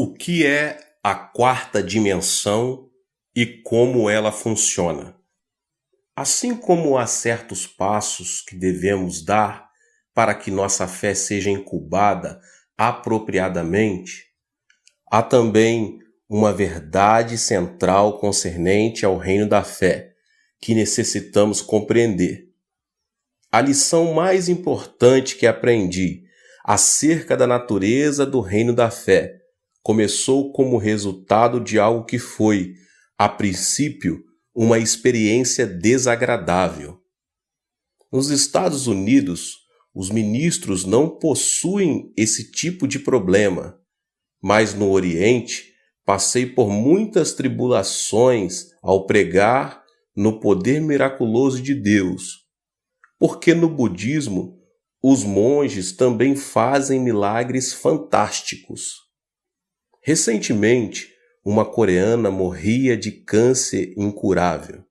O que é a quarta dimensão e como ela funciona? Assim como há certos passos que devemos dar para que nossa fé seja incubada apropriadamente, há também uma verdade central concernente ao reino da fé que necessitamos compreender. A lição mais importante que aprendi acerca da natureza do reino da fé começou como resultado de algo que foi, a princípio, uma experiência desagradável. Nos Estados Unidos, os ministros não possuem esse tipo de problema, mas no Oriente passei por muitas tribulações ao pregar no poder miraculoso de Deus, porque no budismo os monges também fazem milagres fantásticos. Recentemente, uma coreana morria de câncer incurável.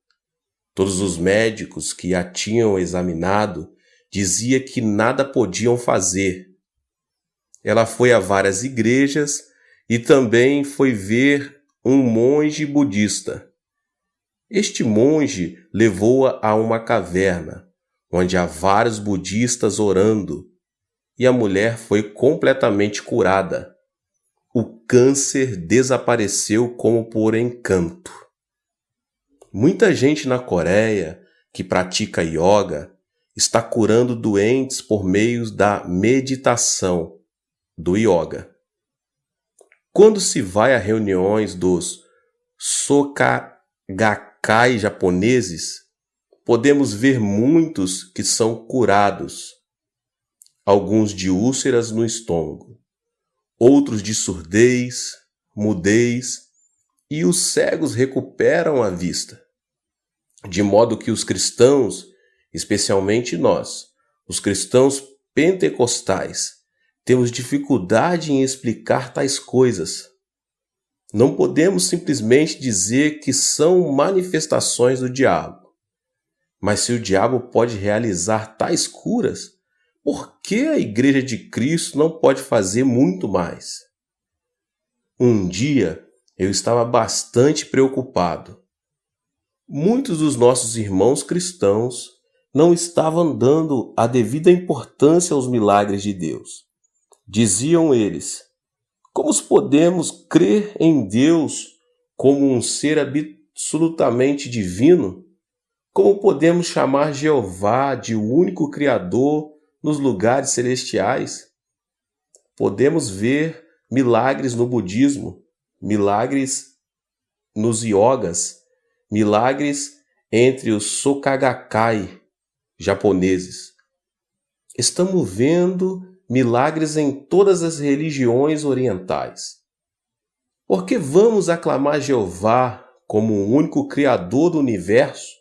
Todos os médicos que a tinham examinado diziam que nada podiam fazer. Ela foi a várias igrejas e também foi ver um monge budista. Este monge levou-a a uma caverna, onde há vários budistas orando, e a mulher foi completamente curada. O câncer desapareceu como por encanto. Muita gente na Coreia que pratica yoga está curando doentes por meio da meditação, do yoga. Quando se vai a reuniões dos Soka-gakkai japoneses, podemos ver muitos que são curados, alguns de úlceras no estômago, outros de surdez, mudez, e os cegos recuperam a vista. De modo que os cristãos, especialmente nós, os cristãos pentecostais, temos dificuldade em explicar tais coisas. Não podemos simplesmente dizer que são manifestações do diabo. Mas se o diabo pode realizar tais curas, por que a Igreja de Cristo não pode fazer muito mais? Um dia eu estava bastante preocupado. Muitos dos nossos irmãos cristãos não estavam dando a devida importância aos milagres de Deus. Diziam eles: como podemos crer em Deus como um ser absolutamente divino? Como podemos chamar Jeová de o único Criador nos lugares celestiais? Podemos ver milagres no budismo, milagres nos yogas, milagres entre os Soka-gakkai japoneses. Estamos vendo milagres em todas as religiões orientais. Por que vamos aclamar Jeová como o único Criador do universo?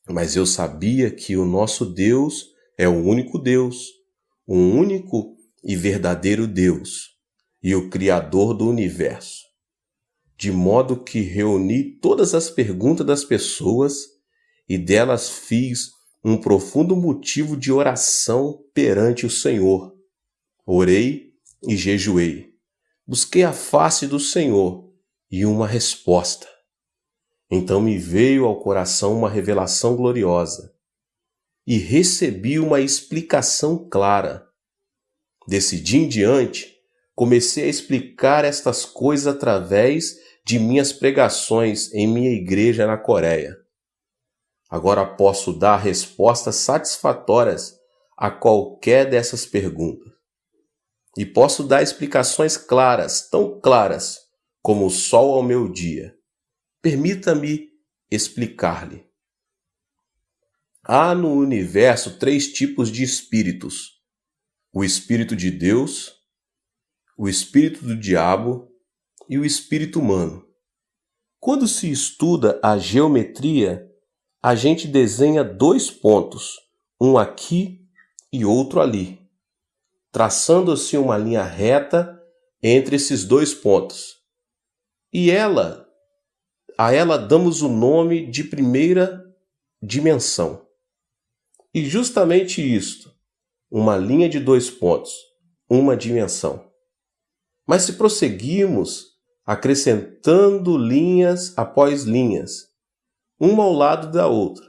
Mas eu sabia que o nosso Deus é o único Deus, o único e verdadeiro Deus e o Criador do universo. De modo que reuni todas as perguntas das pessoas e delas fiz um profundo motivo de oração perante o Senhor. Orei e jejuei. Busquei a face do Senhor e uma resposta. Então me veio ao coração uma revelação gloriosa e recebi uma explicação clara. Desse dia em diante, comecei a explicar estas coisas através de minhas pregações em minha igreja na Coreia. Agora posso dar respostas satisfatórias a qualquer dessas perguntas. E posso dar explicações claras, tão claras como o sol ao meu dia. Permita-me explicar-lhe. Há no universo 3 tipos de espíritos: o espírito de Deus, o espírito do diabo e o espírito humano. Quando se estuda a geometria, a gente desenha 2 pontos, um aqui e outro ali, traçando-se uma linha reta entre esses 2 pontos. E a ela damos o nome de primeira dimensão. E justamente isto, uma linha de 2 pontos, uma dimensão. Mas se prosseguirmos acrescentando linhas após linhas, uma ao lado da outra,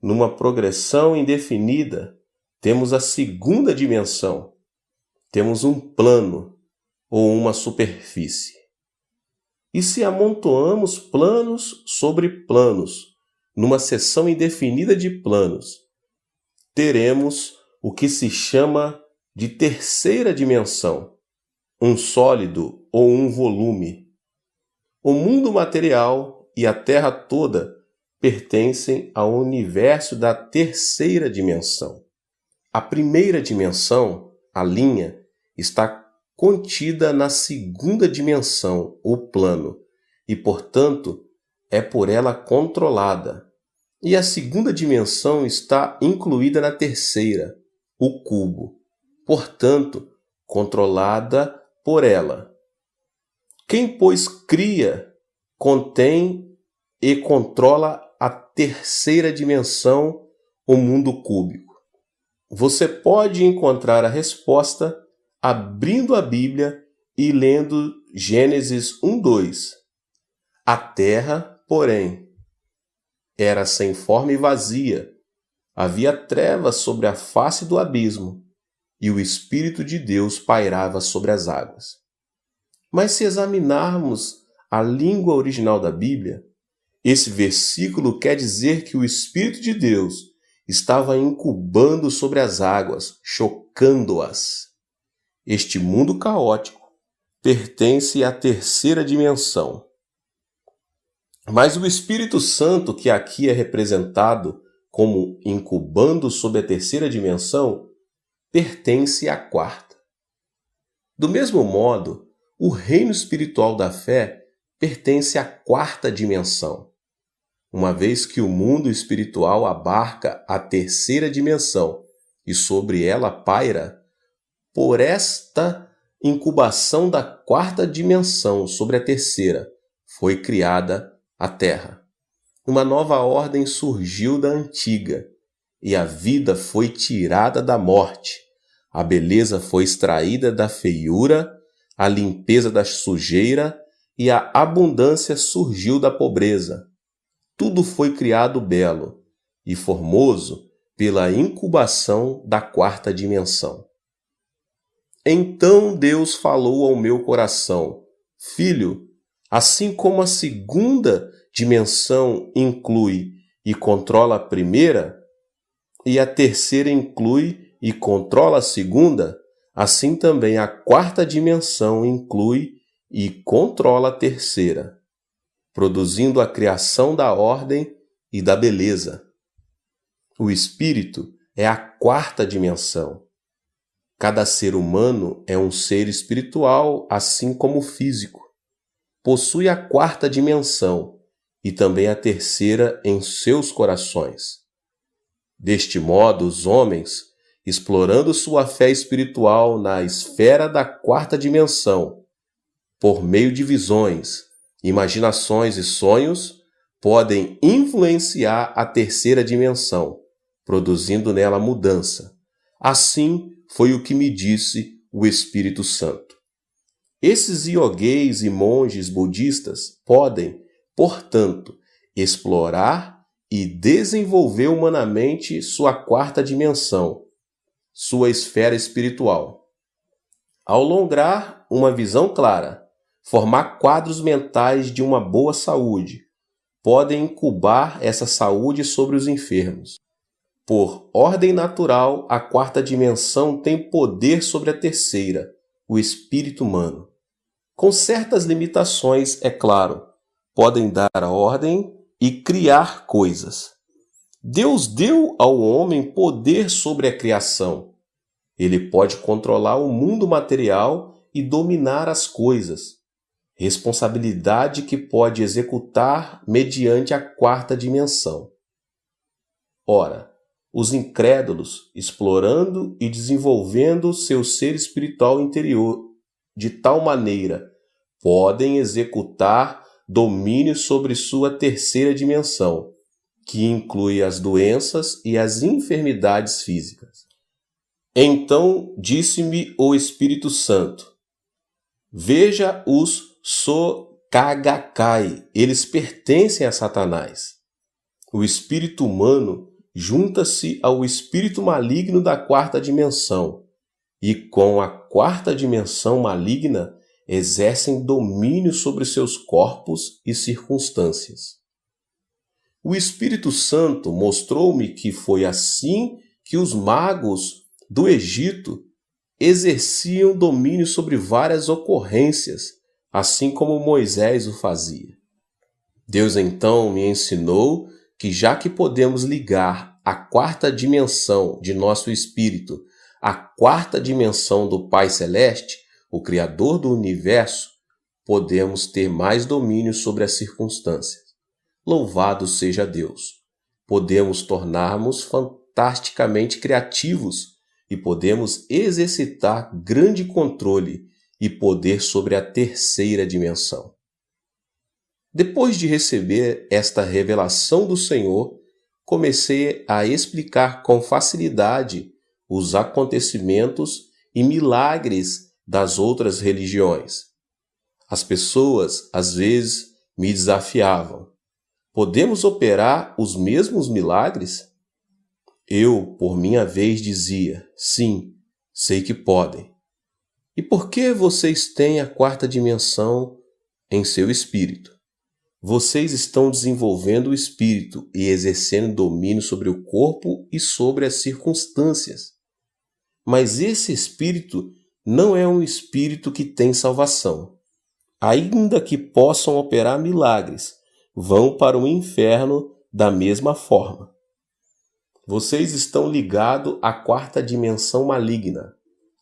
numa progressão indefinida, temos a segunda dimensão. Temos um plano ou uma superfície. E se amontoamos planos sobre planos, numa seção indefinida de planos, teremos o que se chama de terceira dimensão, um sólido ou um volume. O mundo material e a Terra toda pertencem ao universo da terceira dimensão. A primeira dimensão, a linha, está contida na segunda dimensão, o plano, e, portanto, é por ela controlada. E a segunda dimensão está incluída na terceira, o cubo, portanto, controlada por ela. Quem, pois, cria, contém e controla a terceira dimensão, o mundo cúbico. Você pode encontrar a resposta abrindo a Bíblia e lendo Gênesis 1:2. A terra, porém, era sem forma e vazia. Havia trevas sobre a face do abismo, e o Espírito de Deus pairava sobre as águas. Mas se examinarmos a língua original da Bíblia, esse versículo quer dizer que o Espírito de Deus estava incubando sobre as águas, chocando-as. Este mundo caótico pertence à terceira dimensão. Mas o Espírito Santo, que aqui é representado como incubando sobre a terceira dimensão, pertence à quarta. Do mesmo modo, o reino espiritual da fé pertence à quarta dimensão. Uma vez que o mundo espiritual abarca a terceira dimensão e sobre ela paira, por esta incubação da quarta dimensão sobre a terceira, foi criada a Terra. Uma nova ordem surgiu da antiga, e a vida foi tirada da morte, a beleza foi extraída da feiura, a limpeza da sujeira e a abundância surgiu da pobreza. Tudo foi criado belo e formoso pela incubação da quarta dimensão. Então Deus falou ao meu coração: Filho, assim como a segunda dimensão inclui e controla a primeira, e a terceira inclui e controla a segunda, assim também a quarta dimensão inclui e controla a terceira, produzindo a criação da ordem e da beleza. O espírito é a quarta dimensão. Cada ser humano é um ser espiritual, assim como o físico. Possui a quarta dimensão e também a terceira em seus corações. Deste modo, os homens, explorando sua fé espiritual na esfera da quarta dimensão, por meio de visões, imaginações e sonhos, podem influenciar a terceira dimensão, produzindo nela mudança. Assim foi o que me disse o Espírito Santo. Esses iogueis e monges budistas podem, portanto, explorar e desenvolver humanamente sua quarta dimensão, sua esfera espiritual. Ao lograr uma visão clara, formar quadros mentais de uma boa saúde, podem incubar essa saúde sobre os enfermos. Por ordem natural, a quarta dimensão tem poder sobre a terceira, o espírito humano. Com certas limitações, é claro, podem dar ordem e criar coisas. Deus deu ao homem poder sobre a criação. Ele pode controlar o mundo material e dominar as coisas. Responsabilidade que pode executar mediante a quarta dimensão. Ora, os incrédulos, explorando e desenvolvendo seu ser espiritual interior de tal maneira, podem executar domínio sobre sua terceira dimensão, que inclui as doenças e as enfermidades físicas. Então disse-me o Espírito Santo: Veja os Sokagakai, eles pertencem a Satanás. O espírito humano junta-se ao espírito maligno da quarta dimensão e, com a quarta dimensão maligna, exercem domínio sobre seus corpos e circunstâncias. O Espírito Santo mostrou-me que foi assim que os magos do Egito exerciam domínio sobre várias ocorrências, assim como Moisés o fazia. Deus então me ensinou que, já que podemos ligar a quarta dimensão de nosso espírito à quarta dimensão do Pai Celeste, o Criador do Universo, podemos ter mais domínio sobre as circunstâncias. Louvado seja Deus! Podemos tornar-nos fantasticamente criativos e podemos exercitar grande controle e poder sobre a terceira dimensão. Depois de receber esta revelação do Senhor, comecei a explicar com facilidade os acontecimentos e milagres das outras religiões. As pessoas, às vezes, me desafiavam. Podemos operar os mesmos milagres? Eu, por minha vez, dizia, sim, sei que podem. E por que vocês têm a quarta dimensão em seu espírito? Vocês estão desenvolvendo o espírito e exercendo domínio sobre o corpo e sobre as circunstâncias. Mas esse espírito não é um espírito que tem salvação. Ainda que possam operar milagres, vão para o inferno da mesma forma. Vocês estão ligados à quarta dimensão maligna.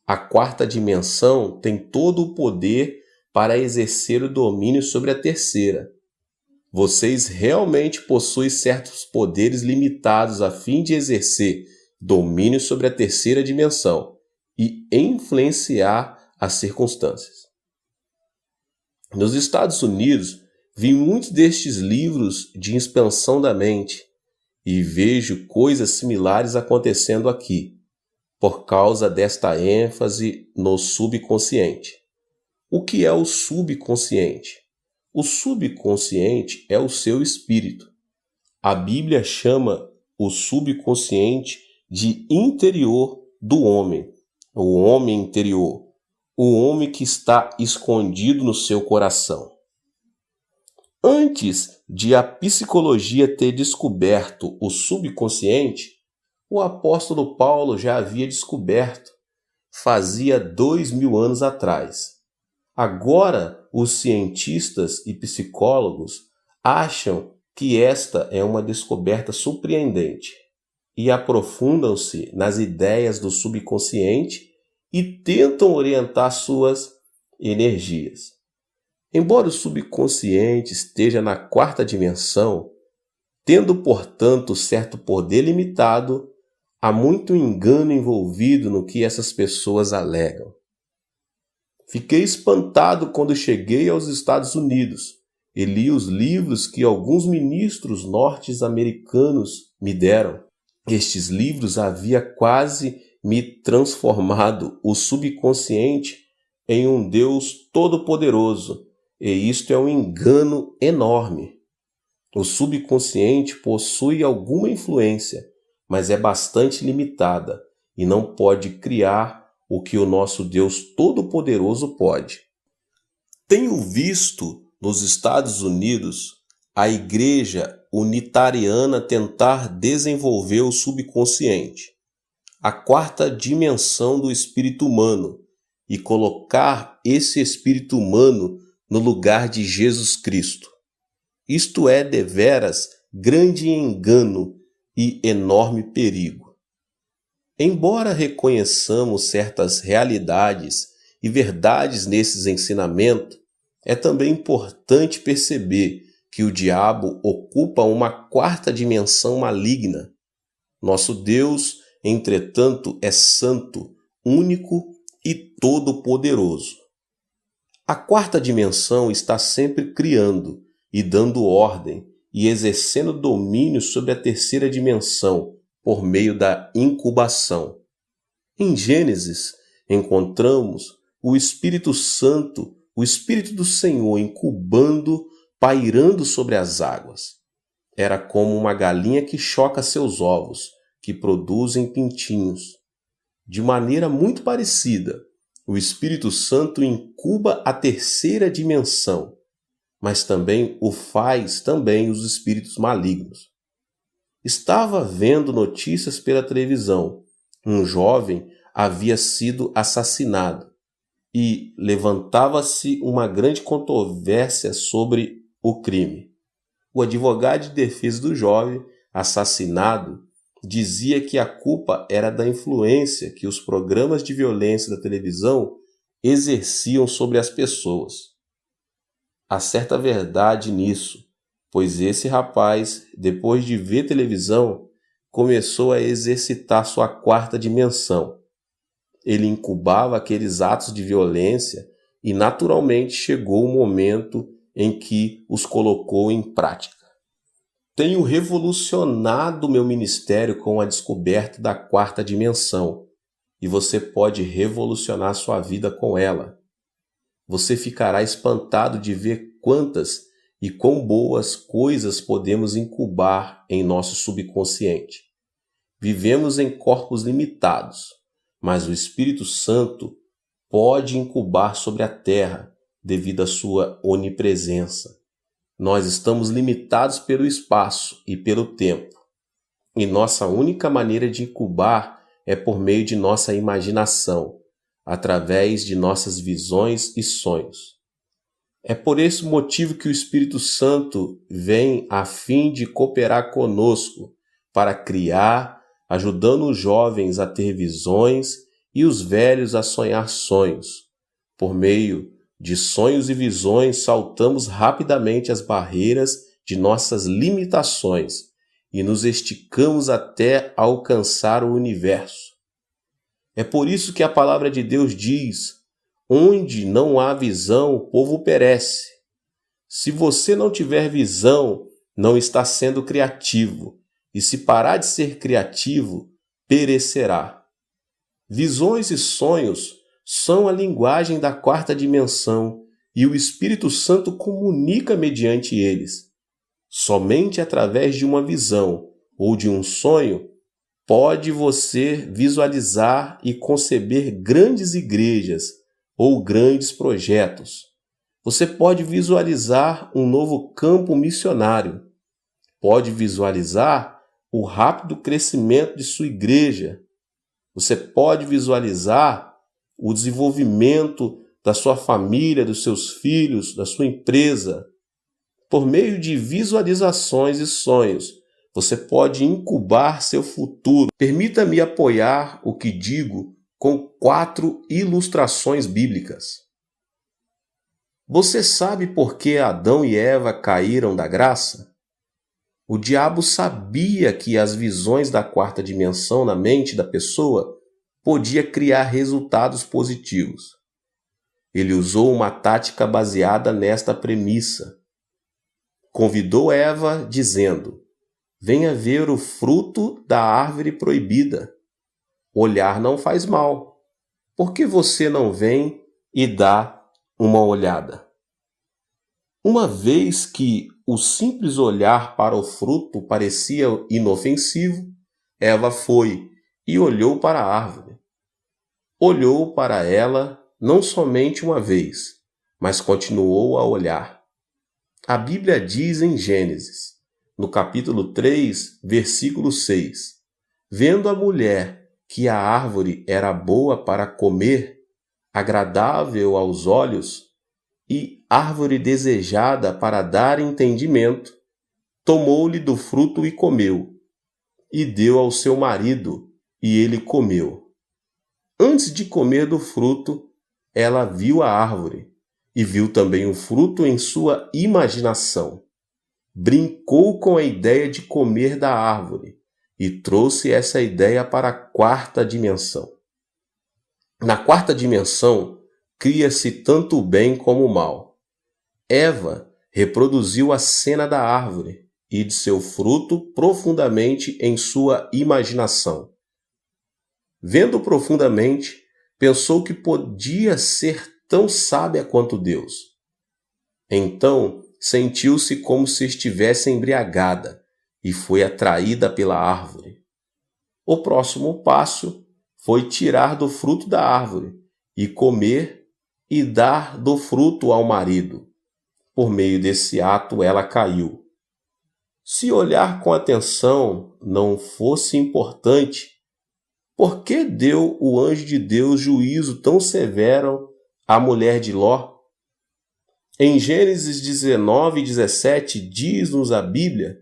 A quarta dimensão tem todo o poder para exercer o domínio sobre a terceira. Vocês realmente possuem certos poderes limitados a fim de exercer domínio sobre a terceira dimensão e influenciar as circunstâncias. Nos Estados Unidos, vi muitos destes livros de expansão da mente e vejo coisas similares acontecendo aqui, por causa desta ênfase no subconsciente. O que é o subconsciente? O subconsciente é o seu espírito. A Bíblia chama o subconsciente de interior do homem, o homem interior, o homem que está escondido no seu coração. Antes de a psicologia ter descoberto o subconsciente, o apóstolo Paulo já havia descoberto, fazia 2000 anos atrás. Agora, os cientistas e psicólogos acham que esta é uma descoberta surpreendente e aprofundam-se nas ideias do subconsciente e tentam orientar suas energias. Embora o subconsciente esteja na quarta dimensão, tendo, portanto, certo poder limitado, há muito engano envolvido no que essas pessoas alegam. Fiquei espantado quando cheguei aos Estados Unidos e li os livros que alguns ministros norte-americanos me deram. Estes livros haviam quase me transformado o subconsciente em um Deus todo-poderoso, e isto é um engano enorme. O subconsciente possui alguma influência, mas é bastante limitada e não pode criar o que o nosso Deus Todo-Poderoso pode. Tenho visto nos Estados Unidos a Igreja Unitariana tentar desenvolver o subconsciente, a quarta dimensão do espírito humano, e colocar esse espírito humano no lugar de Jesus Cristo. Isto é deveras grande engano e enorme perigo. Embora reconheçamos certas realidades e verdades nesses ensinamentos, é também importante perceber que o diabo ocupa uma quarta dimensão maligna. Nosso Deus, entretanto, é santo, único e todo-poderoso. A quarta dimensão está sempre criando e dando ordem e exercendo domínio sobre a terceira dimensão por meio da incubação. Em Gênesis, encontramos o Espírito Santo o Espírito do Senhor incubando, pairando sobre as águas. Era como uma galinha que choca seus ovos, que produzem pintinhos. De maneira muito parecida, o Espírito Santo incuba a terceira dimensão, mas também o faz também os espíritos malignos. Estava vendo notícias pela televisão. Um jovem havia sido assassinado e levantava-se uma grande controvérsia sobre o crime. O advogado de defesa do jovem assassinado dizia que a culpa era da influência que os programas de violência da televisão exerciam sobre as pessoas. Há certa verdade nisso, pois esse rapaz, depois de ver televisão, começou a exercitar sua quarta dimensão. Ele incubava aqueles atos de violência e naturalmente chegou o momento em que os colocou em prática. Tenho revolucionado meu ministério com a descoberta da quarta dimensão, e você pode revolucionar sua vida com ela. Você ficará espantado de ver quantas e quão boas coisas podemos incubar em nosso subconsciente. Vivemos em corpos limitados, mas o Espírito Santo pode incubar sobre a terra devido à sua onipresença. Nós estamos limitados pelo espaço e pelo tempo, e nossa única maneira de incubar é por meio de nossa imaginação, através de nossas visões e sonhos. É por esse motivo que o Espírito Santo vem a fim de cooperar conosco para criar, ajudando os jovens a ter visões e os velhos a sonhar sonhos. Por meio de sonhos e visões, saltamos rapidamente as barreiras de nossas limitações e nos esticamos até alcançar o universo. É por isso que a palavra de Deus diz: onde não há visão, o povo perece. Se você não tiver visão, não está sendo criativo, e se parar de ser criativo, perecerá. Visões e sonhos são a linguagem da quarta dimensão e o Espírito Santo comunica mediante eles. Somente através de uma visão ou de um sonho pode você visualizar e conceber grandes igrejas ou grandes projetos. Você pode visualizar um novo campo missionário. Pode visualizar o rápido crescimento de sua igreja. Você pode visualizar o desenvolvimento da sua família, dos seus filhos, da sua empresa. Por meio de visualizações e sonhos, você pode incubar seu futuro. Permita-me apoiar o que digo com 4 ilustrações bíblicas. Você sabe por que Adão e Eva caíram da graça? O diabo sabia que as visões da quarta dimensão na mente da pessoa podia criar resultados positivos. Ele usou uma tática baseada nesta premissa. Convidou Eva dizendo: venha ver o fruto da árvore proibida. Olhar não faz mal. Por que você não vem e dá uma olhada? Uma vez que o simples olhar para o fruto parecia inofensivo, Eva foi e olhou para a árvore. Olhou para ela não somente uma vez, mas continuou a olhar. A Bíblia diz em Gênesis, no capítulo 3, versículo 6, vendo a mulher que a árvore era boa para comer, agradável aos olhos e árvore desejada para dar entendimento, tomou-lhe do fruto e comeu, e deu ao seu marido, e ele comeu. Antes de comer do fruto, ela viu a árvore, e viu também o fruto em sua imaginação. Brincou com a ideia de comer da árvore, e trouxe essa ideia para a quarta dimensão. Na quarta dimensão, cria-se tanto o bem como o mal. Eva reproduziu a cena da árvore e de seu fruto profundamente em sua imaginação. Vendo profundamente, pensou que podia ser tão sábia quanto Deus. Então sentiu-se como se estivesse embriagada e foi atraída pela árvore. O próximo passo foi tirar do fruto da árvore e comer e dar do fruto ao marido. Por meio desse ato, ela caiu. Se olhar com atenção não fosse importante, por que deu o anjo de Deus juízo tão severo à mulher de Ló? Em Gênesis 19:17 diz-nos a Bíblia: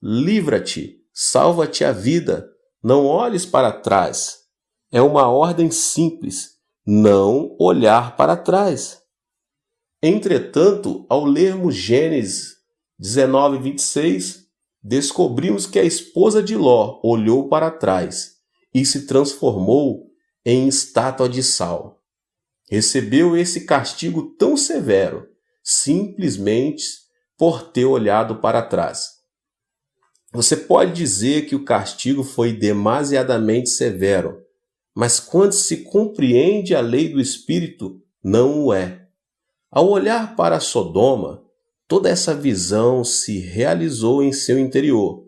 livra-te, salva-te a vida, não olhes para trás. É uma ordem simples, não olhar para trás. Entretanto, ao lermos Gênesis 19:26, descobrimos que a esposa de Ló olhou para trás e se transformou em estátua de sal. Recebeu esse castigo tão severo, simplesmente por ter olhado para trás. Você pode dizer que o castigo foi demasiadamente severo, mas quando se compreende a lei do Espírito, não o é. Ao olhar para Sodoma, toda essa visão se realizou em seu interior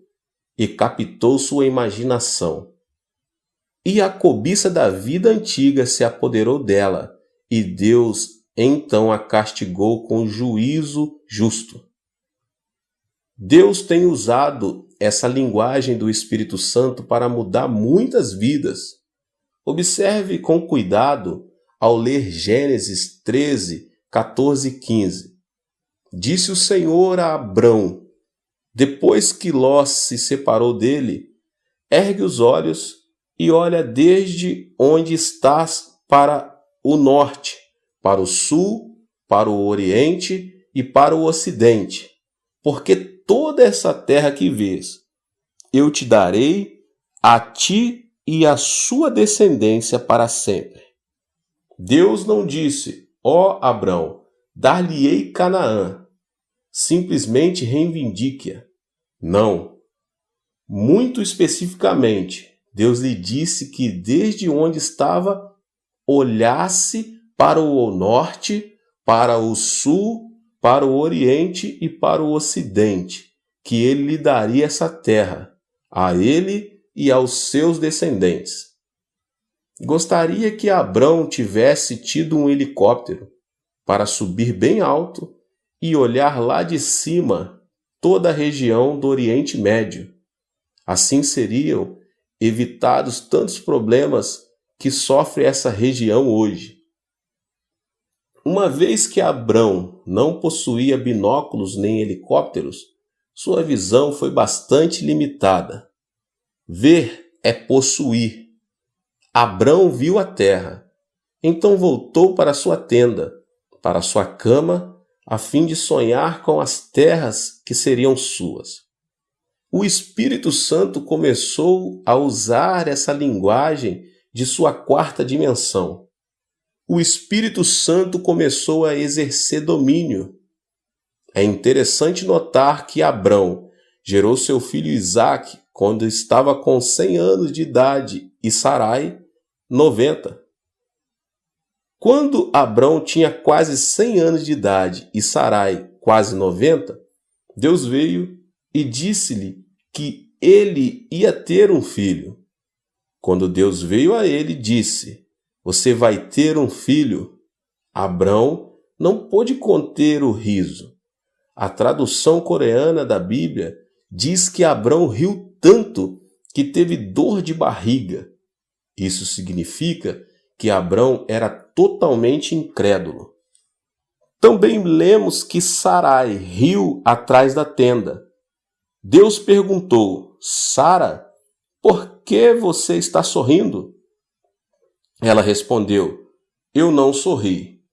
e captou sua imaginação. E a cobiça da vida antiga se apoderou dela, e Deus então a castigou com juízo justo. Deus tem usado essa linguagem do Espírito Santo para mudar muitas vidas. Observe com cuidado ao ler Gênesis 13, 14 e 15. Disse o Senhor a Abrão, depois que Ló se separou dele: ergue os olhos e olha desde onde estás para o norte, para o sul, para o oriente e para o ocidente, porque toda essa terra que vês, eu te darei a ti e a sua descendência para sempre. Deus não disse: ó Abrão, dar-lhe-ei Canaã. Simplesmente reivindique-a. Não. Muito especificamente, Deus lhe disse que desde onde estava, olhasse para o norte, para o sul, para o oriente e para o ocidente, que ele lhe daria essa terra, a ele e aos seus descendentes. Gostaria que Abrão tivesse tido um helicóptero para subir bem alto e olhar lá de cima toda a região do Oriente Médio. Assim seriam evitados tantos problemas que sofre essa região hoje. Uma vez que Abrão não possuía binóculos nem helicópteros, sua visão foi bastante limitada. Ver é possuir. Abrão viu a terra, então voltou para sua tenda, para sua cama, a fim de sonhar com as terras que seriam suas. O Espírito Santo começou a usar essa linguagem de sua quarta dimensão. O Espírito Santo começou a exercer domínio. É interessante notar que Abrão gerou seu filho Isaque quando estava com 100 anos de idade e Sarai, 90. Quando Abrão tinha quase 100 anos de idade e Sarai quase 90, Deus veio e disse-lhe que ele ia ter um filho. Quando Deus veio a ele, disse: você vai ter um filho. Abrão não pôde conter o riso. A tradução coreana da Bíblia diz que Abrão riu tanto que teve dor de barriga. Isso significa que Abrão era totalmente incrédulo. Também lemos que Sarai riu atrás da tenda. Deus perguntou: Sara, por que você está sorrindo? Ela respondeu: eu não sorri.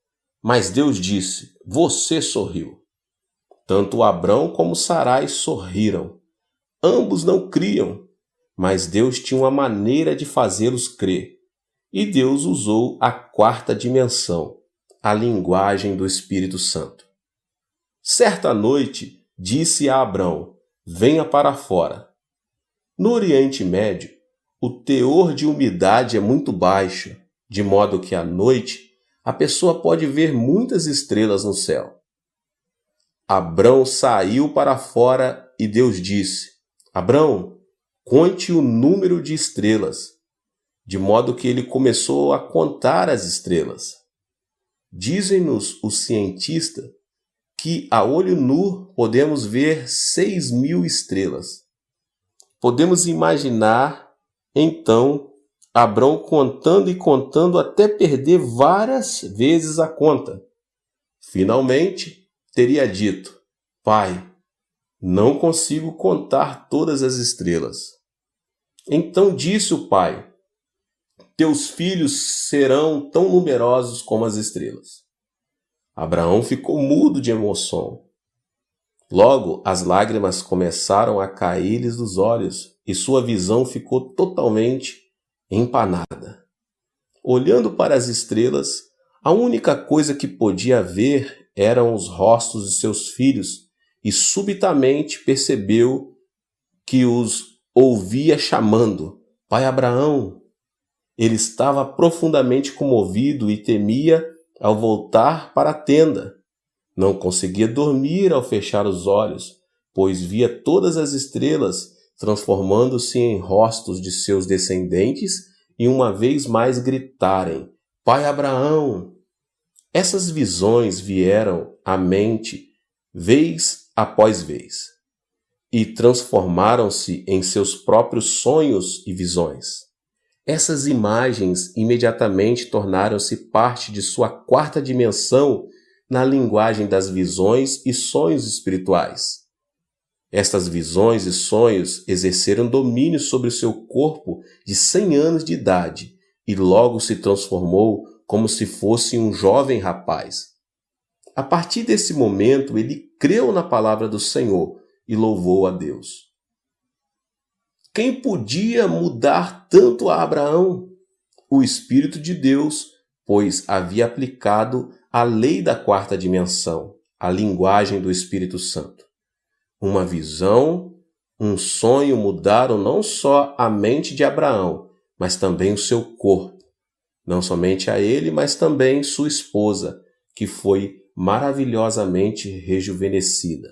Mas Deus disse: você sorriu. Tanto Abrão como Sarai sorriram. Ambos não criam, mas Deus tinha uma maneira de fazê-los crer. E Deus usou a quarta dimensão, a linguagem do Espírito Santo. Certa noite, disse a Abrão: venha para fora. No Oriente Médio, o teor de umidade é muito baixo, de modo que à noite a pessoa pode ver muitas estrelas no céu. Abrão saiu para fora e Deus disse: Abrão, conte o número de estrelas, de modo que ele começou a contar as estrelas. Dizem-nos os cientistas que a olho nu podemos ver 6.000 estrelas. Podemos imaginar, então, Abrão contando e contando até perder várias vezes a conta. Finalmente, teria dito: Pai, não consigo contar todas as estrelas. Então disse o pai: Teus filhos serão tão numerosos como as estrelas. Abraão ficou mudo de emoção. Logo, as lágrimas começaram a cair-lhes dos olhos e sua visão ficou totalmente empanada. Olhando para as estrelas, a única coisa que podia ver eram os rostos de seus filhos e subitamente percebeu que os ouvia chamando: Pai Abraão. Ele estava profundamente comovido e temia ao voltar para a tenda. Não conseguia dormir ao fechar os olhos, pois via todas as estrelas transformando-se em rostos de seus descendentes e uma vez mais gritarem: Pai Abraão! Essas visões vieram à mente vez após vez e transformaram-se em seus próprios sonhos e visões. Essas imagens imediatamente tornaram-se parte de sua quarta dimensão na linguagem das visões e sonhos espirituais. Estas visões e sonhos exerceram domínio sobre seu corpo de 100 anos de idade e logo se transformou como se fosse um jovem rapaz. A partir desse momento, ele creu na palavra do Senhor e louvou a Deus. Quem podia mudar tanto a Abraão? O Espírito de Deus, pois havia aplicado a lei da quarta dimensão, a linguagem do Espírito Santo. Uma visão, um sonho mudaram não só a mente de Abraão, mas também o seu corpo. Não somente a ele, mas também sua esposa, que foi maravilhosamente rejuvenescida.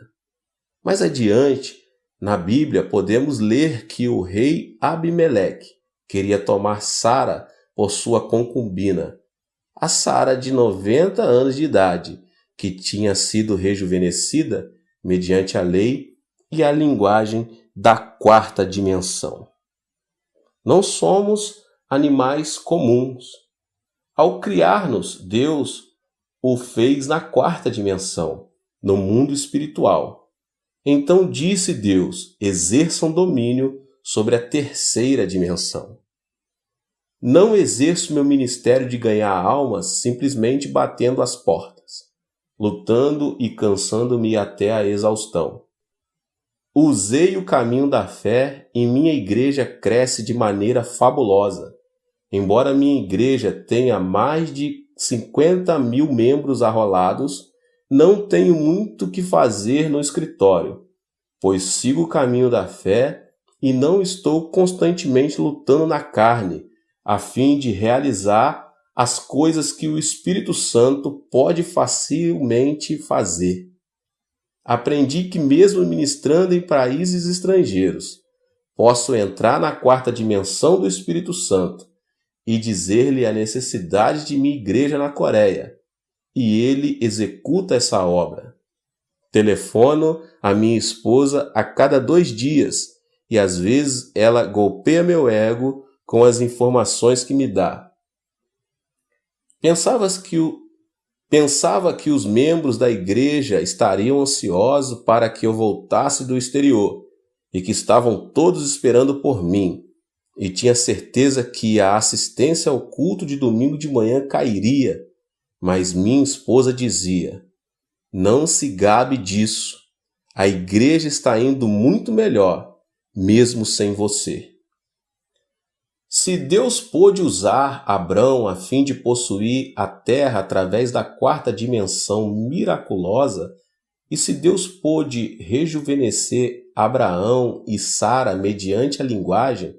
Mais adiante, na Bíblia, podemos ler que o rei Abimeleque queria tomar Sara por sua concubina, a Sara de 90 anos de idade, que tinha sido rejuvenescida mediante a lei e a linguagem da quarta dimensão. Não somos animais comuns. Ao criar-nos, Deus o fez na quarta dimensão, no mundo espiritual. Então disse Deus: exerçam domínio sobre a terceira dimensão. Não exerço meu ministério de ganhar almas simplesmente batendo as portas, lutando e cansando-me até a exaustão. Usei o caminho da fé e minha igreja cresce de maneira fabulosa. Embora minha igreja tenha mais de 50.000 membros arrolados, não tenho muito que fazer no escritório, pois sigo o caminho da fé e não estou constantemente lutando na carne, a fim de realizar as coisas que o Espírito Santo pode facilmente fazer. Aprendi que mesmo ministrando em países estrangeiros, posso entrar na quarta dimensão do Espírito Santo e dizer-lhe a necessidade de minha igreja na Coreia, e ele executa essa obra. Telefono a minha esposa a cada 2 dias e às vezes ela golpeia meu ego com as informações que me dá. Pensava que os membros da igreja estariam ansiosos para que eu voltasse do exterior e que estavam todos esperando por mim, e tinha certeza que a assistência ao culto de domingo de manhã cairia, mas minha esposa dizia: não se gabe disso, a igreja está indo muito melhor, mesmo sem você. Se Deus pôde usar Abrão a fim de possuir a terra através da quarta dimensão miraculosa, e se Deus pôde rejuvenescer Abraão e Sara mediante a linguagem,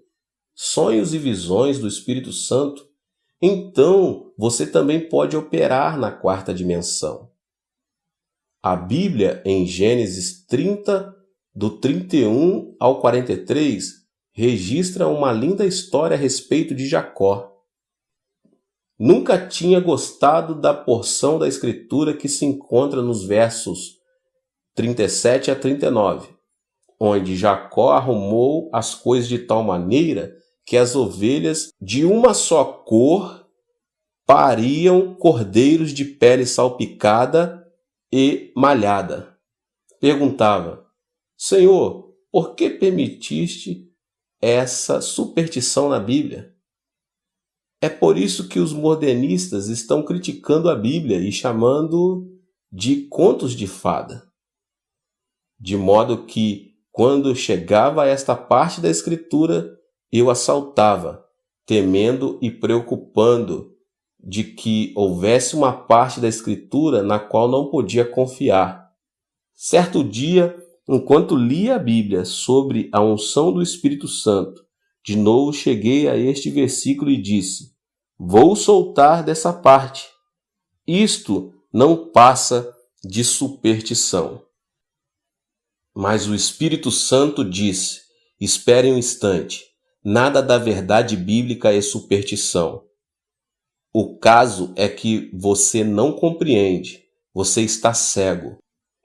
sonhos e visões do Espírito Santo, então você também pode operar na quarta dimensão. A Bíblia, em Gênesis 30, do 31 ao 43, registra uma linda história a respeito de Jacó. Nunca tinha gostado da porção da Escritura que se encontra nos versos 37 a 39, onde Jacó arrumou as coisas de tal maneira que as ovelhas de uma só cor pariam cordeiros de pele salpicada e malhada. Perguntava: Senhor, por que permitiste essa superstição na Bíblia? É por isso que os modernistas estão criticando a Bíblia e chamando de contos de fada. De modo que, quando chegava a esta parte da Escritura, eu a saltava, temendo e preocupando de que houvesse uma parte da Escritura na qual não podia confiar. Certo dia, enquanto lia a Bíblia sobre a unção do Espírito Santo, de novo cheguei a este versículo e disse: vou soltar dessa parte. Isto não passa de superstição. Mas o Espírito Santo disse: espere um instante, nada da verdade bíblica é superstição. O caso é que você não compreende, você está cego.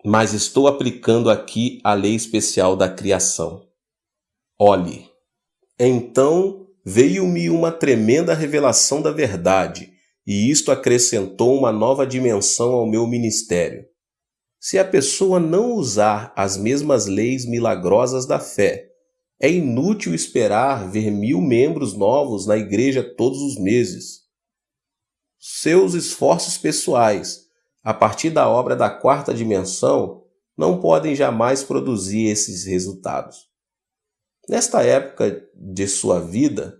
Mas estou aplicando aqui a lei especial da criação. Olhe. Então veio-me uma tremenda revelação da verdade, e isto acrescentou uma nova dimensão ao meu ministério. Se a pessoa não usar as mesmas leis milagrosas da fé, é inútil esperar ver 1000 membros novos na igreja todos os meses. Seus esforços pessoais, a partir da obra da quarta dimensão, não podem jamais produzir esses resultados. Nesta época de sua vida,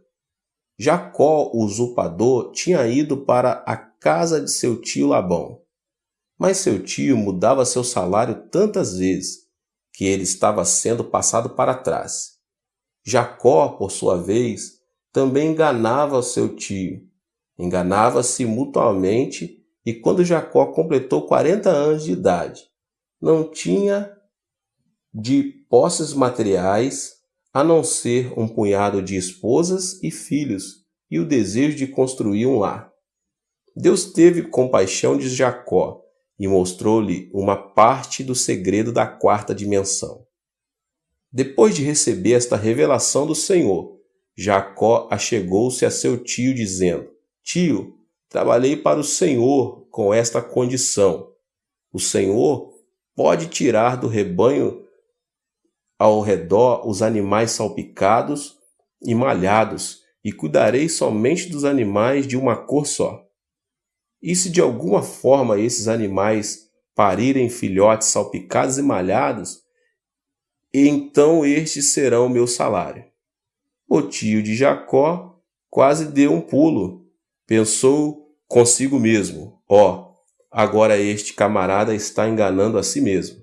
Jacó, o usurpador, tinha ido para a casa de seu tio Labão. Mas seu tio mudava seu salário tantas vezes que ele estava sendo passado para trás. Jacó, por sua vez, também enganava o seu tio. Enganava-se mutuamente e quando Jacó completou 40 anos de idade, não tinha de posses materiais a não ser um punhado de esposas e filhos e o desejo de construir um lar. Deus teve compaixão de Jacó e mostrou-lhe uma parte do segredo da quarta dimensão. Depois de receber esta revelação do Senhor, Jacó achegou-se a seu tio dizendo: Tio, trabalhei para o Senhor com esta condição. O Senhor pode tirar do rebanho ao redor os animais salpicados e malhados, e cuidarei somente dos animais de uma cor só. E se de alguma forma esses animais parirem filhotes salpicados e malhados, então estes serão o meu salário. O tio de Jacó quase deu um pulo. Pensou consigo mesmo: agora este camarada está enganando a si mesmo.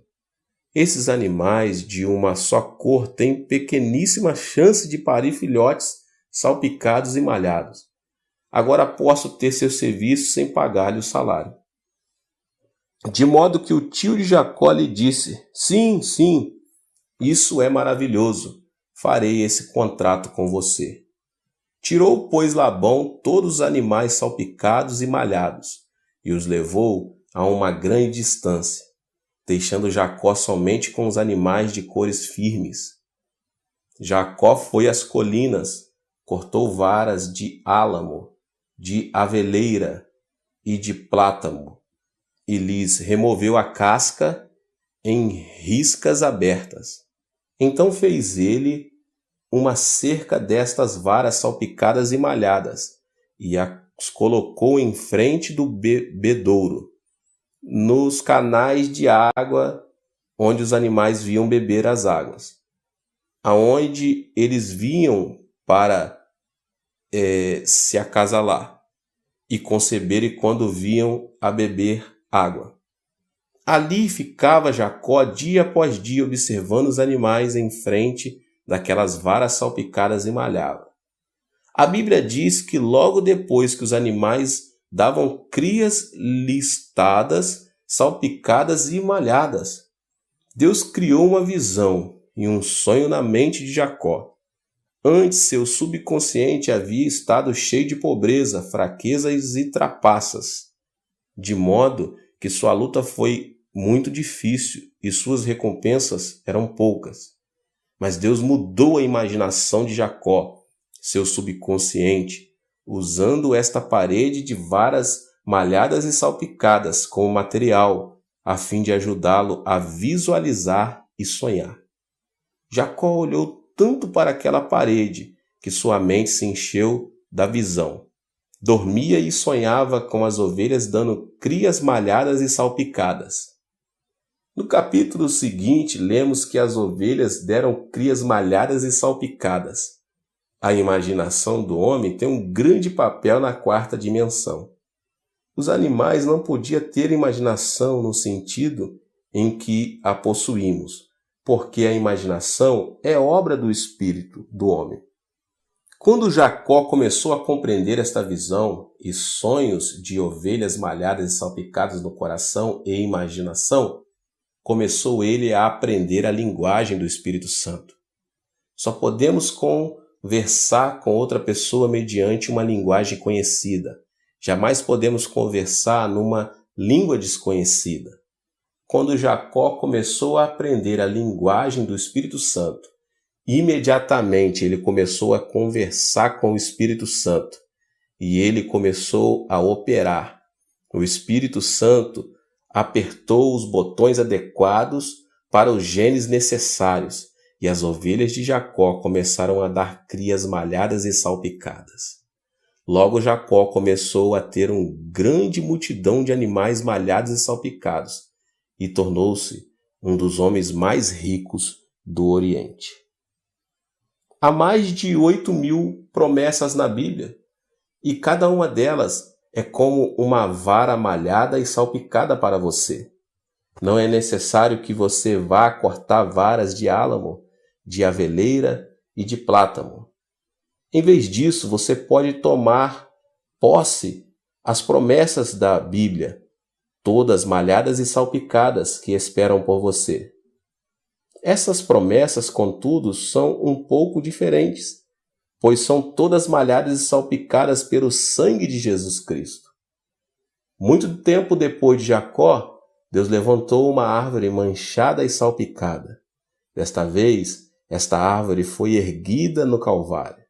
Esses animais de uma só cor têm pequeníssima chance de parir filhotes salpicados e malhados. Agora posso ter seu serviço sem pagar-lhe o salário. De modo que o tio de Jacó lhe disse: sim, isso é maravilhoso. Farei esse contrato com você. Tirou, pois, Labão todos os animais salpicados e malhados e os levou a uma grande distância, deixando Jacó somente com os animais de cores firmes. Jacó foi às colinas, cortou varas de álamo, de aveleira e de plátano, e lhes removeu a casca em riscas abertas. Então fez ele uma cerca destas varas salpicadas e malhadas, e as colocou em frente do bebedouro, nos canais de água onde os animais vinham beber as águas, aonde eles vinham para se acasalar e conceberem quando vinham a beber água. Ali ficava Jacó dia após dia observando os animais em frente daquelas varas salpicadas e malhadas. A Bíblia diz que logo depois que os animais davam crias listadas, salpicadas e malhadas, Deus criou uma visão e um sonho na mente de Jacó. Antes, seu subconsciente havia estado cheio de pobreza, fraquezas e trapaças, de modo que sua luta foi muito difícil e suas recompensas eram poucas. Mas Deus mudou a imaginação de Jacó, seu subconsciente, usando esta parede de varas malhadas e salpicadas como material, a fim de ajudá-lo a visualizar e sonhar. Jacó olhou tanto para aquela parede que sua mente se encheu da visão. Dormia e sonhava com as ovelhas dando crias malhadas e salpicadas. No capítulo seguinte, lemos que as ovelhas deram crias malhadas e salpicadas. A imaginação do homem tem um grande papel na quarta dimensão. Os animais não podiam ter imaginação no sentido em que a possuímos, porque a imaginação é obra do espírito do homem. Quando Jacó começou a compreender esta visão e sonhos de ovelhas malhadas e salpicadas no coração e imaginação, começou ele a aprender a linguagem do Espírito Santo. Só podemos conversar com outra pessoa mediante uma linguagem conhecida. Jamais podemos conversar numa língua desconhecida. Quando Jacó começou a aprender a linguagem do Espírito Santo, imediatamente ele começou a conversar com o Espírito Santo e ele começou a operar. O Espírito Santo apertou os botões adequados para os genes necessários e as ovelhas de Jacó começaram a dar crias malhadas e salpicadas. Logo Jacó começou a ter uma grande multidão de animais malhados e salpicados e tornou-se um dos homens mais ricos do Oriente. Há mais de 8.000 promessas na Bíblia e cada uma delas é como uma vara malhada e salpicada para você. Não é necessário que você vá cortar varas de álamo, de aveleira e de plátano. Em vez disso, você pode tomar posse as promessas da Bíblia, todas malhadas e salpicadas que esperam por você. Essas promessas, contudo, são um pouco diferentes, pois são todas malhadas e salpicadas pelo sangue de Jesus Cristo. Muito tempo depois de Jacó, Deus levantou uma árvore manchada e salpicada. Desta vez, esta árvore foi erguida no Calvário.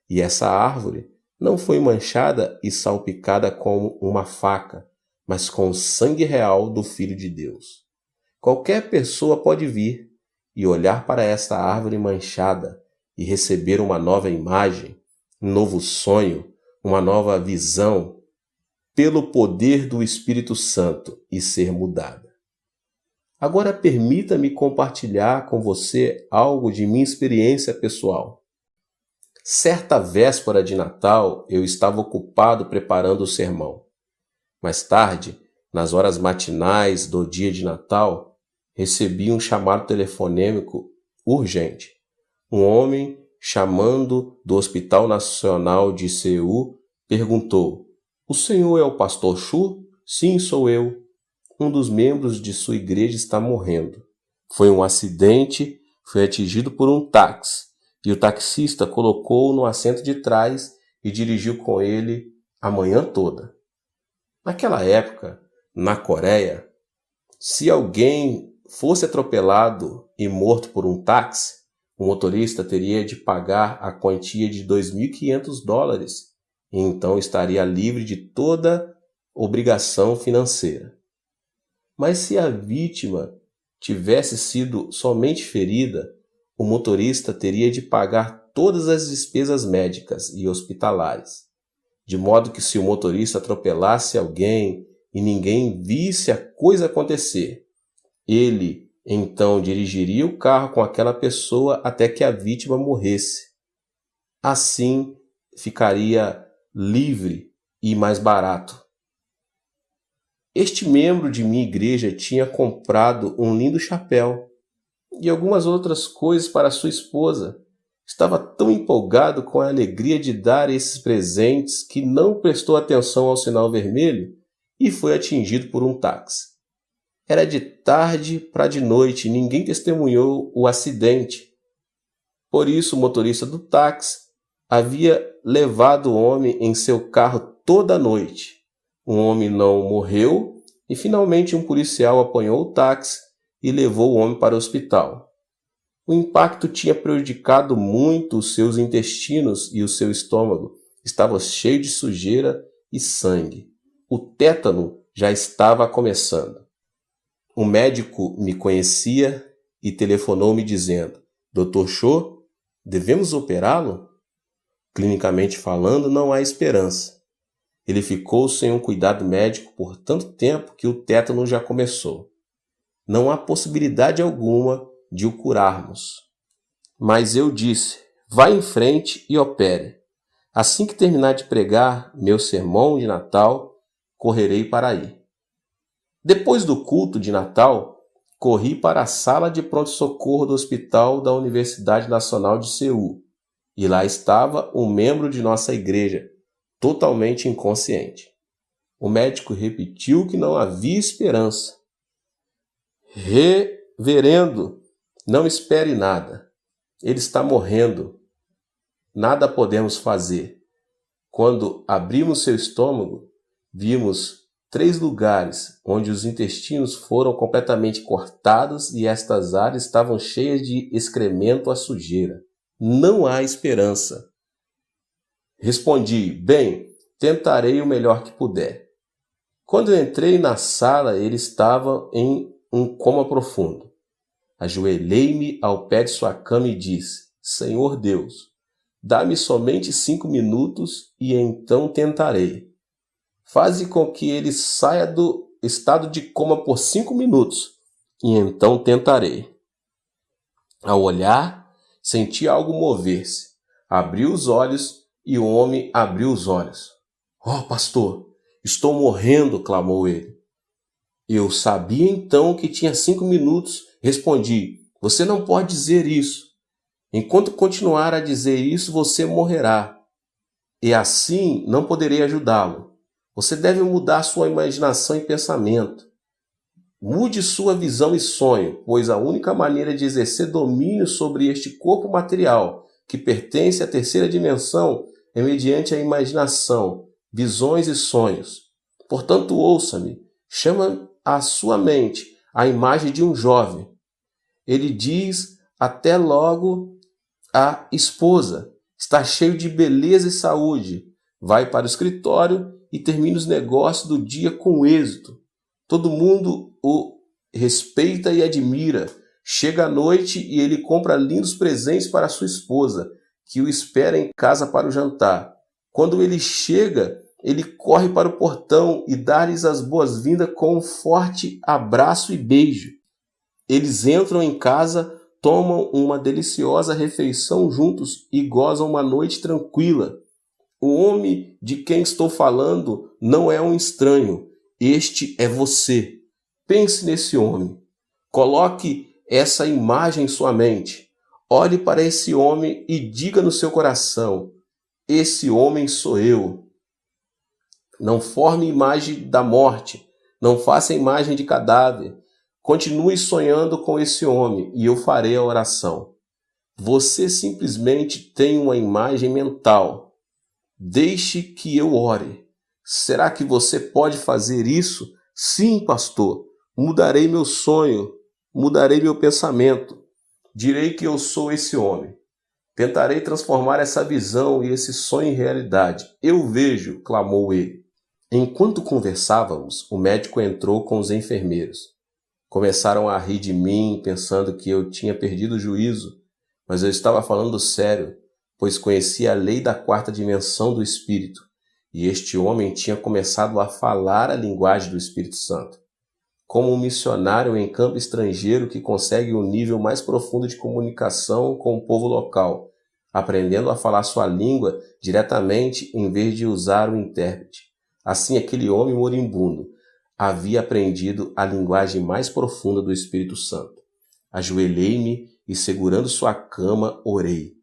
E essa árvore não foi manchada e salpicada com uma faca, mas com o sangue real do Filho de Deus. Qualquer pessoa pode vir e olhar para esta árvore manchada e receber uma nova imagem, um novo sonho, uma nova visão, pelo poder do Espírito Santo e ser mudada. Agora permita-me compartilhar com você algo de minha experiência pessoal. Certa véspera de Natal, eu estava ocupado preparando o sermão. Mais tarde, nas horas matinais do dia de Natal, recebi um chamado telefonêmico urgente. Um homem, chamando do Hospital Nacional de Seul, perguntou: "O senhor é o pastor Chu?" "Sim, sou eu. Um dos membros de sua igreja está morrendo. Foi um acidente, foi atingido por um táxi, e o taxista colocou-o no assento de trás e dirigiu com ele a manhã toda." Naquela época, na Coreia, se alguém fosse atropelado e morto por um táxi, o motorista teria de pagar a quantia de $2.500 e então estaria livre de toda obrigação financeira. Mas se a vítima tivesse sido somente ferida, o motorista teria de pagar todas as despesas médicas e hospitalares, de modo que se o motorista atropelasse alguém e ninguém visse a coisa acontecer, ele então dirigiria o carro com aquela pessoa até que a vítima morresse. Assim ficaria livre e mais barato. Este membro de minha igreja tinha comprado um lindo chapéu e algumas outras coisas para sua esposa, Estava tão empolgado com a alegria de dar esses presentes que não prestou atenção ao sinal vermelho e foi atingido por um táxi. Era de tarde para de noite e ninguém testemunhou o acidente. Por isso, o motorista do táxi havia levado o homem em seu carro toda a noite. O homem não morreu e finalmente um policial apanhou o táxi e levou o homem para o hospital. O impacto tinha prejudicado muito os seus intestinos e o seu estômago estava cheio de sujeira e sangue. O tétano já estava começando. O médico me conhecia e telefonou me dizendo: Dr. Cho, devemos operá-lo? Clinicamente falando, não há esperança. Ele ficou sem um cuidado médico por tanto tempo que o tétano já começou. Não há possibilidade alguma de o curarmos. Mas eu disse: vá em frente e opere. Assim que terminar de pregar meu sermão de Natal, correrei para aí. Depois do culto de Natal, corri para a sala de pronto-socorro do Hospital da Universidade Nacional de Seul, e lá estava um membro de nossa igreja, totalmente inconsciente. O médico repetiu que não havia esperança. Reverendo, não espere nada. Ele está morrendo. Nada podemos fazer. Quando abrimos seu estômago, vimos 3 lugares onde os intestinos foram completamente cortados e estas áreas estavam cheias de excremento à sujeira. Não há esperança. Respondi: bem, tentarei o melhor que puder. Quando entrei na sala, ele estava em um coma profundo. Ajoelhei-me ao pé de sua cama e disse: Senhor Deus, dá-me somente 5 minutos e então tentarei. Faze com que ele saia do estado de coma por 5 minutos e então tentarei. Ao olhar, senti algo mover-se. Abri os olhos e o homem abriu os olhos. Oh, pastor, estou morrendo, clamou ele. Eu sabia então que tinha 5 minutos. Respondi: você não pode dizer isso. Enquanto continuar a dizer isso, você morrerá. E assim não poderei ajudá-lo. Você deve mudar sua imaginação e pensamento. Mude sua visão e sonho, pois a única maneira de exercer domínio sobre este corpo material, que pertence à terceira dimensão, é mediante a imaginação, visões e sonhos. Portanto, ouça-me. Chama à sua mente a imagem de um jovem. Ele diz até logo à esposa: está cheio de beleza e saúde. Vai para o escritório e termina os negócios do dia com êxito. Todo mundo o respeita e admira. Chega à noite e ele compra lindos presentes para sua esposa, que o espera em casa para o jantar. Quando ele chega, ele corre para o portão e dá-lhes as boas-vindas com um forte abraço e beijo. Eles entram em casa, tomam uma deliciosa refeição juntos e gozam uma noite tranquila. O homem de quem estou falando não é um estranho. Este é você. Pense nesse homem. Coloque essa imagem em sua mente. Olhe para esse homem e diga no seu coração: esse homem sou eu. Não forme imagem da morte. Não faça imagem de cadáver. Continue sonhando com esse homem e eu farei a oração. Você simplesmente tem uma imagem mental. Deixe que eu ore. Será que você pode fazer isso? Sim, pastor. Mudarei meu sonho. Mudarei meu pensamento. Direi que eu sou esse homem. Tentarei transformar essa visão e esse sonho em realidade. Eu vejo, clamou ele. Enquanto conversávamos, o médico entrou com os enfermeiros. Começaram a rir de mim, pensando que eu tinha perdido o juízo, mas eu estava falando sério, pois conhecia a lei da 4ª dimensão do Espírito, e este homem tinha começado a falar a linguagem do Espírito Santo. Como um missionário em campo estrangeiro que consegue um nível mais profundo de comunicação com o povo local, aprendendo a falar sua língua diretamente em vez de usar o intérprete. Assim, aquele homem moribundo havia aprendido a linguagem mais profunda do Espírito Santo. Ajoelhei-me e, segurando sua cama, orei.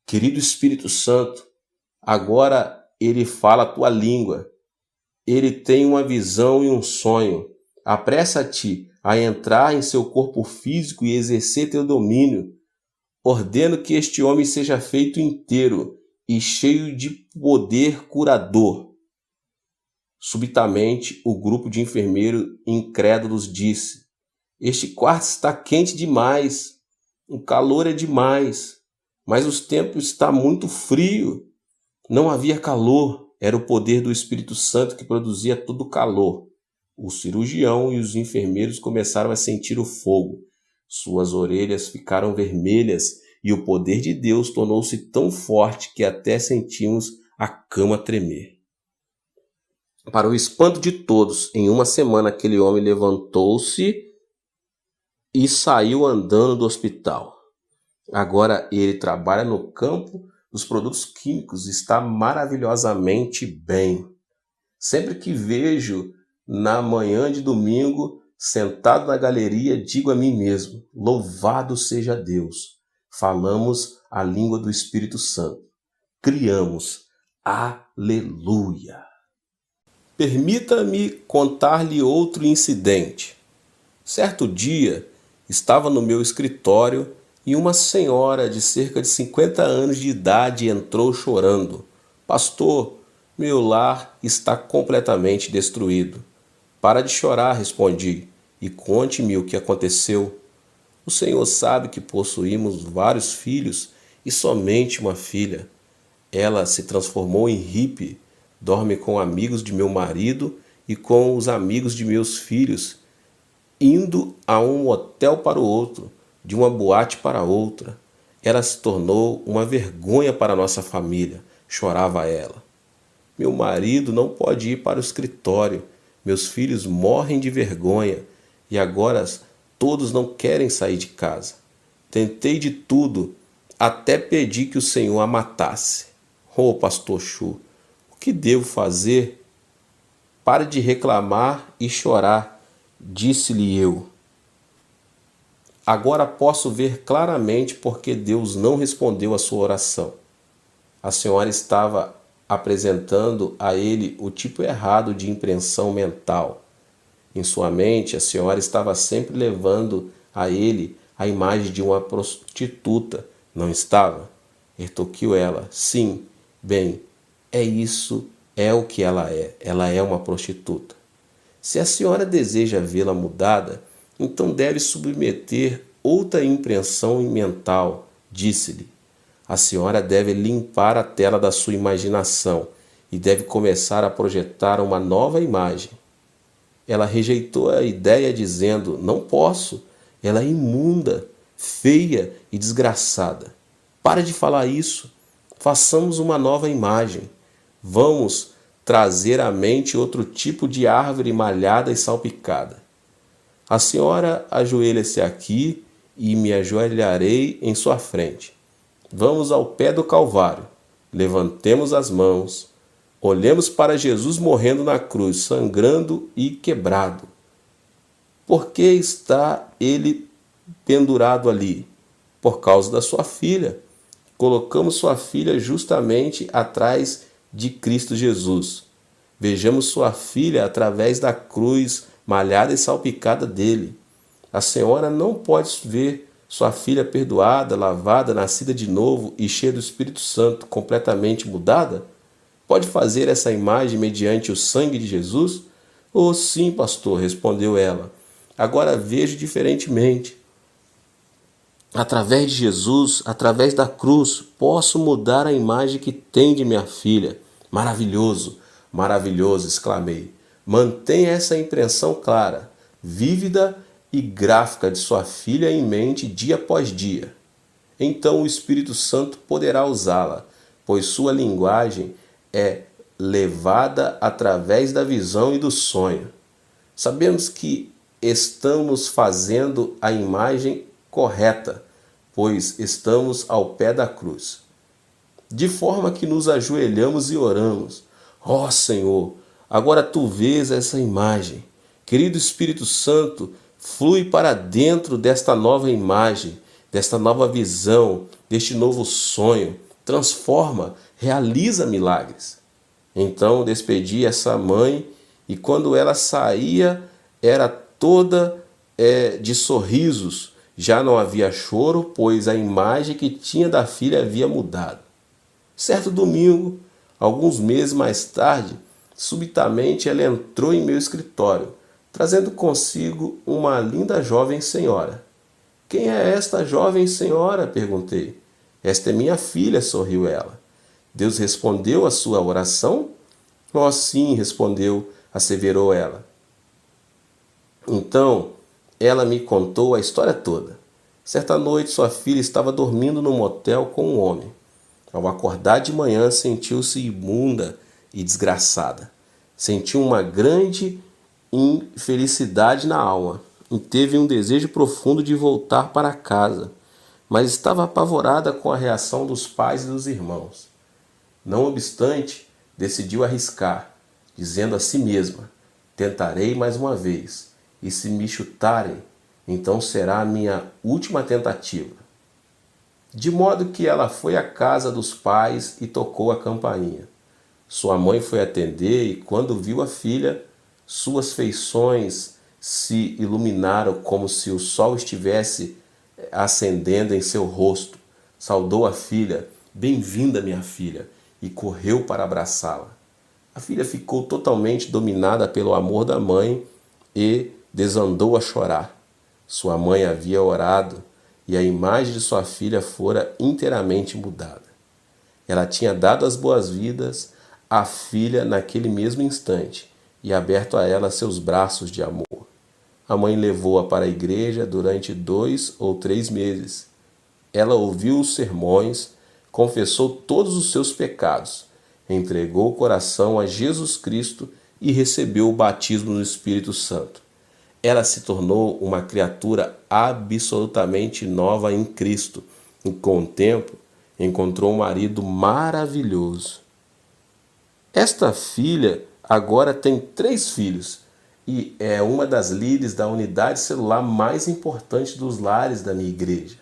Querido Espírito Santo, agora ele fala a tua língua. Ele tem uma visão e um sonho. Apressa-te a entrar em seu corpo físico e exercer teu domínio. Ordeno que este homem seja feito inteiro e cheio de poder curador. Subitamente, o grupo de enfermeiros incrédulos disse: este quarto está quente demais, o calor é demais, mas o tempo está muito frio. Não havia calor, era o poder do Espírito Santo que produzia todo o calor. O cirurgião e os enfermeiros começaram a sentir o fogo. Suas orelhas ficaram vermelhas e o poder de Deus tornou-se tão forte que até sentimos a cama tremer. Para o espanto de todos, em uma semana aquele homem levantou-se e saiu andando do hospital. Agora ele trabalha no campo dos produtos químicos e está maravilhosamente bem. Sempre que vejo na manhã de domingo, sentado na galeria, digo a mim mesmo: louvado seja Deus. Falamos a língua do Espírito Santo. Criamos. Aleluia. Permita-me contar-lhe outro incidente. Certo dia, estava no meu escritório e uma senhora de cerca de 50 anos de idade entrou chorando. Pastor, meu lar está completamente destruído. Para de chorar, respondi, e conte-me o que aconteceu. O senhor sabe que possuímos vários filhos e somente uma filha. Ela se transformou em hippie, dorme com amigos de meu marido e com os amigos de meus filhos, indo a um hotel para o outro, de uma boate para outra. Ela se tornou uma vergonha para nossa família, chorava ela. Meu marido não pode ir para o escritório, meus filhos morrem de vergonha e agora todos não querem sair de casa. Tentei de tudo, até pedi que o Senhor a matasse. Oh, pastor Chu, o que devo fazer? Pare de reclamar e chorar, disse-lhe eu. Agora posso ver claramente porque Deus não respondeu a sua oração. A senhora estava apresentando a ele o tipo errado de impressão mental. Em sua mente, a senhora estava sempre levando a ele a imagem de uma prostituta, não estava? Retorquiu ela. Sim, bem, é o que ela é uma prostituta. Se a senhora deseja vê-la mudada, então deve submeter outra impressão mental, disse-lhe. A senhora deve limpar a tela da sua imaginação e deve começar a projetar uma nova imagem. Ela rejeitou a ideia dizendo: não posso, ela é imunda, feia e desgraçada. Pare de falar isso, façamos uma nova imagem. Vamos trazer à mente outro tipo de árvore malhada e salpicada. A senhora ajoelha-se aqui e me ajoelharei em sua frente. Vamos ao pé do Calvário, levantemos as mãos, olhemos para Jesus morrendo na cruz, sangrando e quebrado. Por que está ele pendurado ali? Por causa da sua filha. Colocamos sua filha justamente atrás de Cristo Jesus. Vejamos sua filha através da cruz malhada e salpicada dele. A senhora não pode ver sua filha perdoada, lavada, nascida de novo e cheia do Espírito Santo, completamente mudada? Pode fazer essa imagem mediante o sangue de Jesus? Oh, sim, pastor, respondeu ela. Agora vejo diferentemente. Através de Jesus, através da cruz, posso mudar a imagem que tem de minha filha. Maravilhoso, maravilhoso, exclamei. Mantenha essa impressão clara, vívida e gráfica de sua filha em mente dia após dia. Então o Espírito Santo poderá usá-la, pois sua linguagem é levada através da visão e do sonho. Sabemos que estamos fazendo a imagem correta, pois estamos ao pé da cruz. De forma que nos ajoelhamos e oramos. Ó Senhor, agora Tu vês essa imagem. Querido Espírito Santo, flui para dentro desta nova imagem, desta nova visão, deste novo sonho. transforma, realiza milagres. Então despedi essa mãe e quando ela saía era toda de sorrisos. Já não havia choro, pois a imagem que tinha da filha havia mudado. Certo domingo, alguns meses mais tarde, subitamente ela entrou em meu escritório, trazendo consigo uma linda jovem senhora. Quem é esta jovem senhora? Perguntei. Esta é minha filha, sorriu ela. Deus respondeu a sua oração? Oh, sim, respondeu, asseverou ela. Então, ela me contou a história toda. Certa noite, sua filha estava dormindo num motel com um homem. Ao acordar de manhã, sentiu-se imunda e desgraçada. Sentiu uma grande infelicidade na alma e teve um desejo profundo de voltar para casa, mas estava apavorada com a reação dos pais e dos irmãos. Não obstante, decidiu arriscar, dizendo a si mesma: tentarei mais uma vez, e se me chutarem, então será a minha última tentativa. De modo que ela foi à casa dos pais e tocou a campainha. Sua mãe foi atender e, quando viu a filha, suas feições se iluminaram como se o sol estivesse acendendo em seu rosto. Saudou a filha: bem-vinda, minha filha, e correu para abraçá-la. A filha ficou totalmente dominada pelo amor da mãe e desandou a chorar. Sua mãe havia orado e a imagem de sua filha fora inteiramente mudada. Ela tinha dado as boas-vindas à filha naquele mesmo instante e aberto a ela seus braços de amor. A mãe levou-a para a igreja durante 2 ou 3 meses. Ela ouviu os sermões, confessou todos os seus pecados, entregou o coração a Jesus Cristo e recebeu o batismo no Espírito Santo. Ela se tornou uma criatura absolutamente nova em Cristo e, com o tempo, encontrou um marido maravilhoso. Esta filha agora tem 3 filhos e é uma das líderes da unidade celular mais importante dos lares da minha igreja.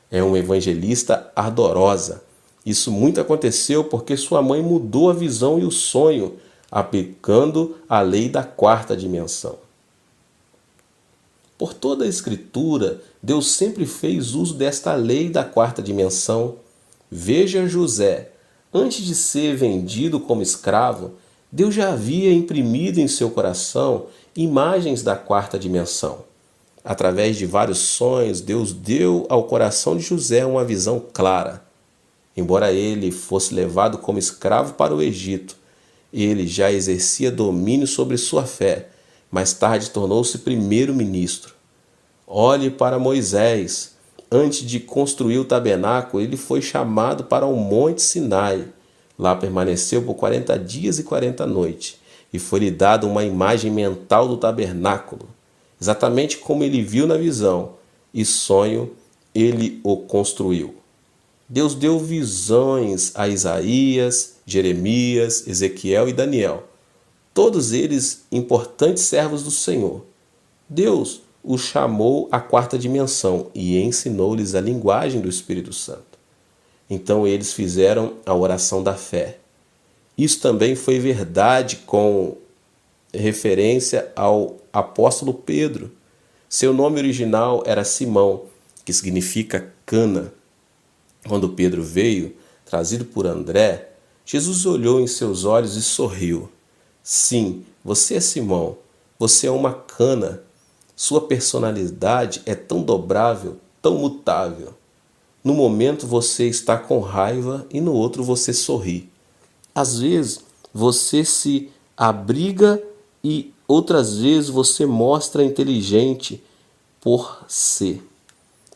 É uma evangelista ardorosa. Isso muito aconteceu porque sua mãe mudou a visão e o sonho, aplicando a lei da 4ª dimensão. Por toda a Escritura, Deus sempre fez uso desta lei da 4ª dimensão. Veja José. Antes de ser vendido como escravo, Deus já havia imprimido em seu coração imagens da 4ª dimensão. Através de vários sonhos, Deus deu ao coração de José uma visão clara. Embora ele fosse levado como escravo para o Egito, ele já exercia domínio sobre sua fé. Mais tarde tornou-se primeiro-ministro. Olhe para Moisés. Antes de construir o tabernáculo, ele foi chamado para o Monte Sinai. Lá permaneceu por 40 dias e 40 noites, e foi-lhe dada uma imagem mental do tabernáculo. Exatamente como ele viu na visão e sonho, ele o construiu. Deus deu visões a Isaías, Jeremias, Ezequiel e Daniel, todos eles importantes servos do Senhor. Deus os chamou à 4ª dimensão e ensinou-lhes a linguagem do Espírito Santo. Então eles fizeram a oração da fé. Isso também foi verdade com referência ao apóstolo Pedro. Seu nome original era Simão, que significa cana. Quando Pedro veio, trazido por André, Jesus olhou em seus olhos e sorriu. Sim, você é Simão, você é uma cana. Sua personalidade é tão dobrável, tão mutável. No momento você está com raiva e no outro você sorri. Às vezes você se abriga e outras vezes você mostra inteligente por ser.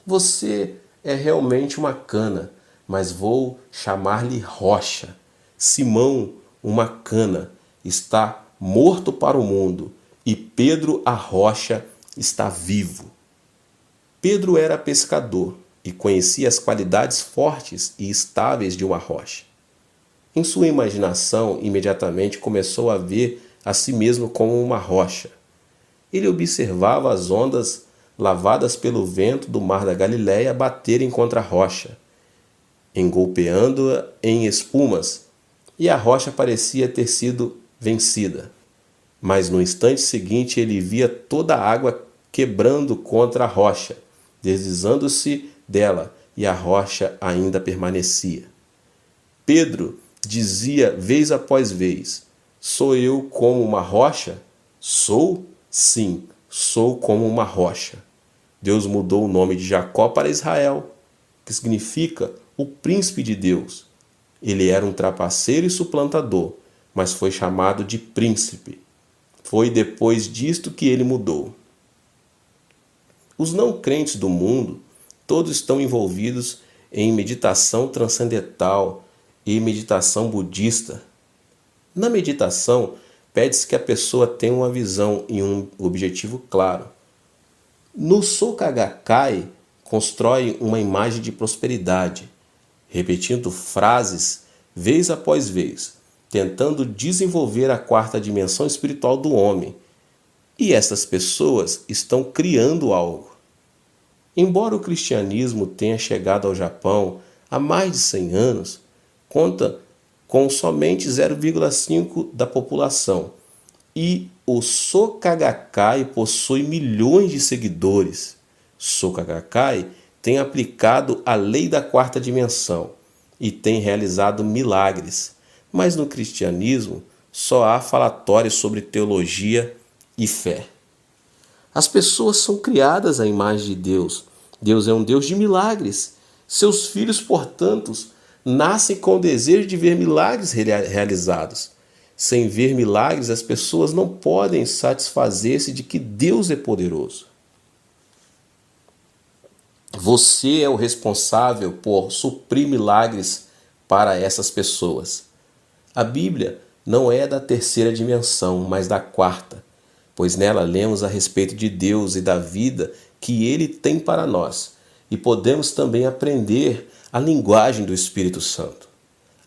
Você é realmente uma cana, mas vou chamar-lhe rocha. Simão, uma cana, está morto para o mundo e Pedro, a rocha, está vivo. Pedro era pescador e conhecia as qualidades fortes e estáveis de uma rocha. Em sua imaginação, imediatamente começou a ver a si mesmo como uma rocha. Ele observava as ondas lavadas pelo vento do mar da Galileia baterem contra a rocha. engolpeando-a em espumas, e a rocha parecia ter sido vencida. Mas no instante seguinte ele via toda a água quebrando contra a rocha, deslizando-se dela, e a rocha ainda permanecia. Pedro dizia vez após vez: sou eu como uma rocha? Sou? Sim, sou como uma rocha. Deus mudou o nome de Jacó para Israel, que significa o príncipe de Deus. Ele era um trapaceiro e suplantador, mas foi chamado de príncipe. Foi depois disto que ele mudou. Os não crentes do mundo, todos estão envolvidos em meditação transcendental e meditação budista. Na meditação, pede-se que a pessoa tenha uma visão e um objetivo claro. No Soka Gakkai, constrói uma imagem de prosperidade, repetindo frases vez após vez, tentando desenvolver a quarta dimensão espiritual do homem. E essas pessoas estão criando algo. Embora o cristianismo tenha chegado ao Japão há mais de 100 anos, conta com somente 0,5% da população. E o Soka Gakkai possui milhões de seguidores. Soka Gakkai tem aplicado a lei da quarta dimensão e tem realizado milagres. Mas no cristianismo só há falatórios sobre teologia e fé. As pessoas são criadas à imagem de Deus. Deus é um Deus de milagres. Seus filhos, portanto, nascem com o desejo de ver milagres realizados. Sem ver milagres, as pessoas não podem satisfazer-se de que Deus é poderoso. Você é o responsável por suprir milagres para essas pessoas. A Bíblia não é da terceira dimensão, mas da quarta, pois nela lemos a respeito de Deus e da vida que Ele tem para nós, e podemos também aprender a linguagem do Espírito Santo.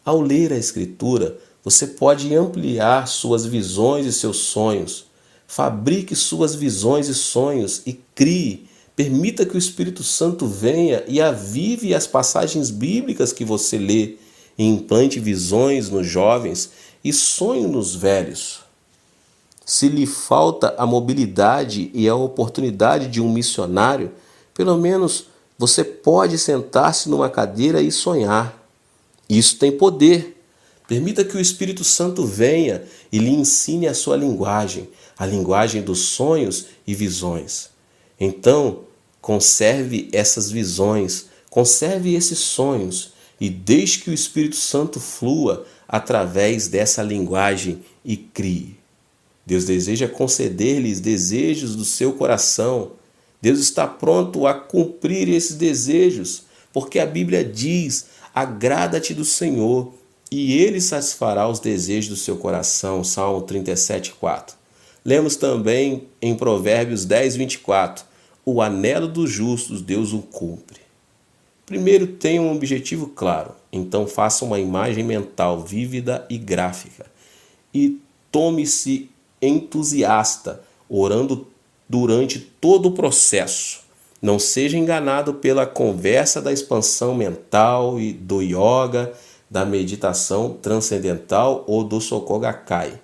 Ao ler a Escritura, você pode ampliar suas visões e seus sonhos. Fabrique suas visões e sonhos e crie. Permita que o Espírito Santo venha e avive as passagens bíblicas que você lê e implante visões nos jovens e sonho nos velhos. Se lhe falta a mobilidade e a oportunidade de um missionário, pelo menos você pode sentar-se numa cadeira e sonhar. Isso tem poder. Permita que o Espírito Santo venha e lhe ensine a sua linguagem, a linguagem dos sonhos e visões. Então, conserve essas visões, conserve esses sonhos e deixe que o Espírito Santo flua através dessa linguagem e crie. Deus deseja conceder-lhes desejos do seu coração. Deus está pronto a cumprir esses desejos, porque a Bíblia diz: agrada-te do Senhor e Ele satisfará os desejos do seu coração. Salmo 37:4. Lemos também em Provérbios 10:24. O anelo dos justos Deus o cumpre. Primeiro tenha um objetivo claro, então faça uma imagem mental vívida e gráfica. E tome-se entusiasta, orando durante todo o processo. Não seja enganado pela conversa da expansão mental e do yoga, da meditação transcendental ou do Soka Gakkai.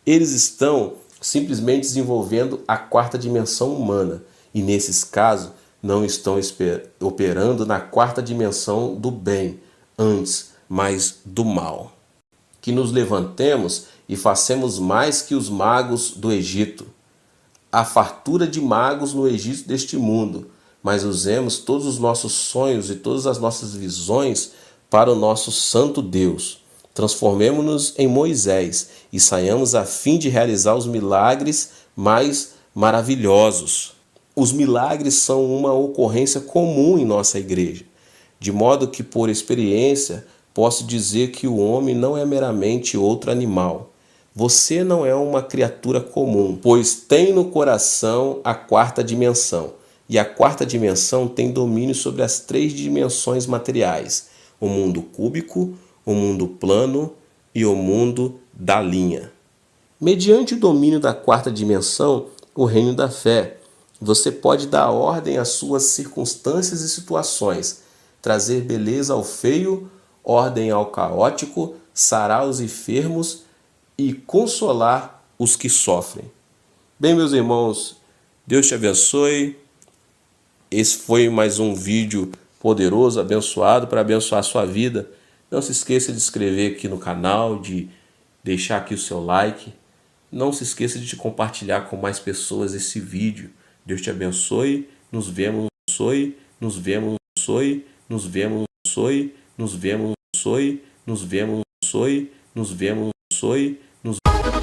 Eles estão simplesmente desenvolvendo a quarta dimensão humana e, nesses casos, não estão operando na quarta dimensão do bem, antes, mas do mal. Que nos levantemos e façamos mais que os magos do Egito. Há fartura de magos no Egito deste mundo, mas usemos todos os nossos sonhos e todas as nossas visões para o nosso santo Deus. Transformemo-nos em Moisés e saiamos a fim de realizar os milagres mais maravilhosos. Os milagres são uma ocorrência comum em nossa igreja, de modo que, por experiência, posso dizer que o homem não é meramente outro animal. Você não é uma criatura comum, pois tem no coração a quarta dimensão. E a quarta dimensão tem domínio sobre as 3 dimensões materiais: o mundo cúbico, o mundo plano e o mundo da linha. Mediante o domínio da quarta dimensão, o reino da fé, você pode dar ordem às suas circunstâncias e situações, trazer beleza ao feio, ordem ao caótico, sarar os enfermos e consolar os que sofrem. Bem, meus irmãos, Deus te abençoe. Esse foi mais um vídeo poderoso, abençoado, para abençoar a sua vida. Não se esqueça de se inscrever aqui no canal, de deixar aqui o seu like. Não se esqueça de compartilhar com mais pessoas esse vídeo. Deus te abençoe. Nos vemos, nos vemos, nos vemos, nos vemos, nos vemos, nos vemos, nos vemos.